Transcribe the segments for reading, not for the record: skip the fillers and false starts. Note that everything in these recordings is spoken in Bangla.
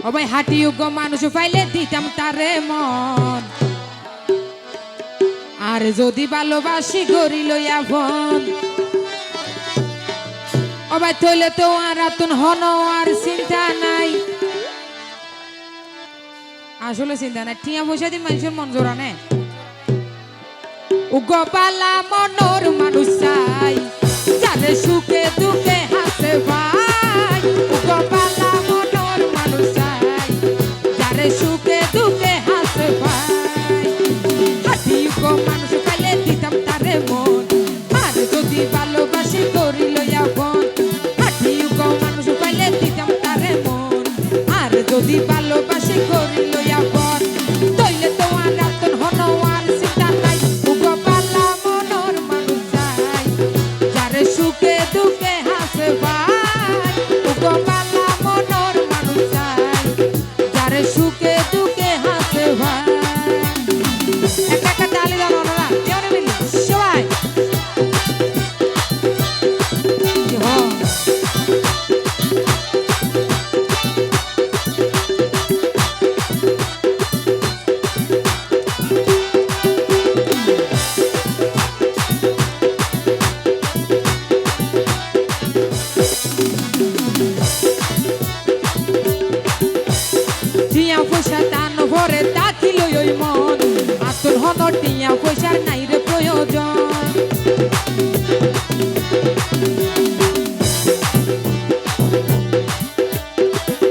ও ভাই হাঁটি যোগ্য মানুষ পাইলে দিতাম তারে মন আর যদি ভালোবাসি গড়ি লইয়া ফোন ও ভাই তৈলে তো আর আতুন হন আর চিন্তা নাই আসলে চিন্তা নাই টিয়া পয়সা দিয়ে মানুষের মন জোড়া নে উগপালা মনোর মানুষ চাই যারে সুখে দুঃখে হাসে ভাই উগপালা মনোর মানুষ চাই যারে সুখে দুঃখে হাসে ভাই হাঁটি উগ মানুষ পাইলে দিতাম তারে মন আর যদি ভালোবাসি করি লইয়া ফোন হাঁটি উগ মানুষ পাইলে দিতাম তারে মন আর যদি ভালোবাসি করি লইয়া ফোন তইলে তো আর রাতন হন আর চিন্তা নাই উগপালা মনোর মানুষ চাই যারে সুখে দুঃখে হাসে ভাই উগপালা মনোর মানুষ চাই যারে সুখে দুঃখে হাসে ভাই একটা একটা তালি দাও ওনারা কেমন মিলি সবাই টিয়া পয়সা দান ভরে দাখিল ওই মন আতর হন টিয়া পয়সার নাই রে প্রয়োজন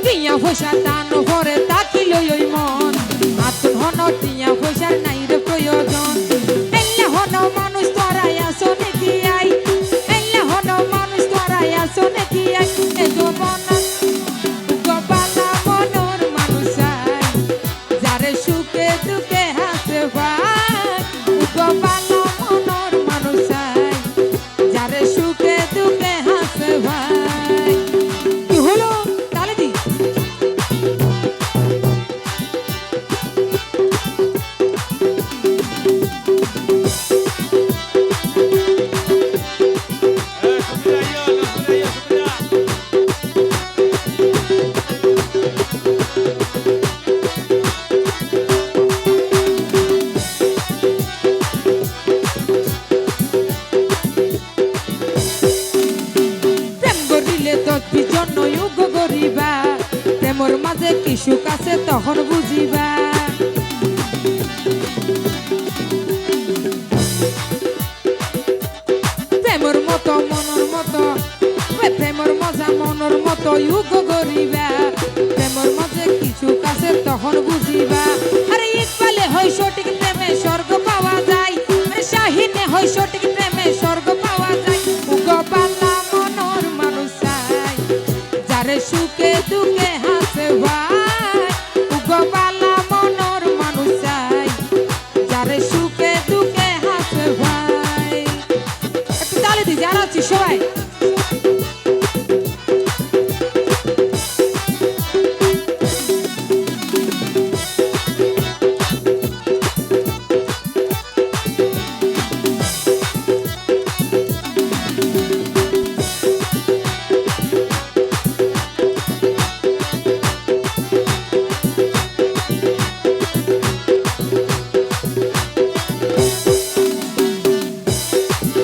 টিয়া পয়সা দান ভরে দাখিল ওই মন আতর হন টিয়া পয়সার নাই রে প্রয়োজন এল্লা হন মানুষ তোরাই আসো নাকি আই এল্লা হন মানুষ তোরাই আসো নাকি আই এ মন উগপালা মনোর মানুষ চাই যারে সুখে দুঃখে হাসে ভাই উগপালা মনোর মানুষ চাই যারে সুখে দুঃখে হাসে ভাই কি হলো তাহলে দি প্রেমর মাঝে কি সুখ আছে তখন বুঝিবা প্রেমর মতো মনের মতো প্রেমর মজা মনের মতো ইউগ গরিবা প্রেমর মাঝে কি সুখ আছে তখন বুঝিবা আরে ইকবালে হয় সঠিক প্রেমে স্বর্গ পাওয়া যায় আরে শাহিনে হয় সঠিক প্রেমে স্বর্গ পাওয়া যায় উগপালা মনোর মানুষ চাই যারে সুখে দুঃখে হাসে ভাই উগপালা মনোর মানুষ চাই যারে সুখে দুঃখে হাসে ভাই একটু তালি দি যারা আছি সবাই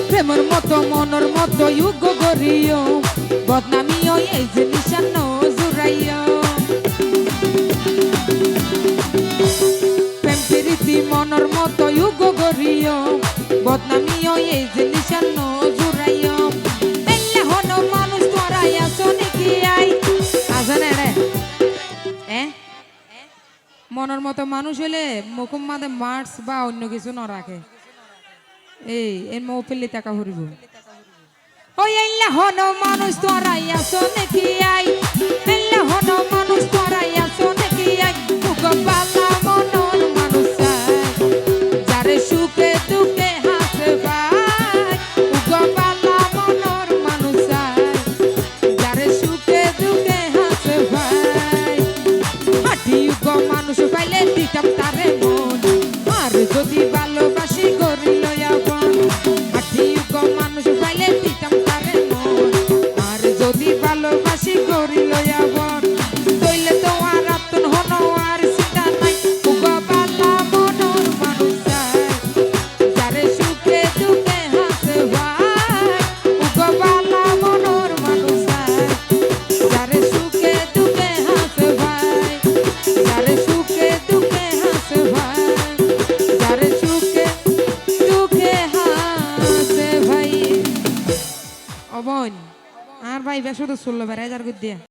প্রেমর মতো মনের মতো ইউগ গরিও বদনামিও এই জিনিস জুড়াইও প্রেম প্রীতি মনের মতো ইউগ গরিও বদনামিও এই জিনিস জুড়াইও এল্লা হন মানুষ তোরাই আসো নাকি আই আজানে রে মনের মতো মানুষ হলে মুখম মাঝে মার্কস বা অন্য কিছু না রাখে এই এর মৌপিল্লি টাকা হরিব ওই এল্লা হন মানুষ তোরাই আসো নাকি আই এল্লা হন মানুষ তোরাই আসো নাকি আই উগপালা মনোর মানুষ চাই যারে সুখে দুঃখে হাসে ভাই উগপালা মনোর মানুষ চাই যারে সুখে দুঃখে হাসে ভাই হাঁটি উগ মানুষ পাইলে দিতাম তারে মন আর যদি ভালোবাসি গড়ি লইয়া ফোন হাঁটি উগ মানুষ পাইলে দিতাম তারে মন আর যদি ভালোবাসি গড়ি লইয়া ফোন তইলে তো আর ভাই শুধু চললো বেড়াই যার দিয়ে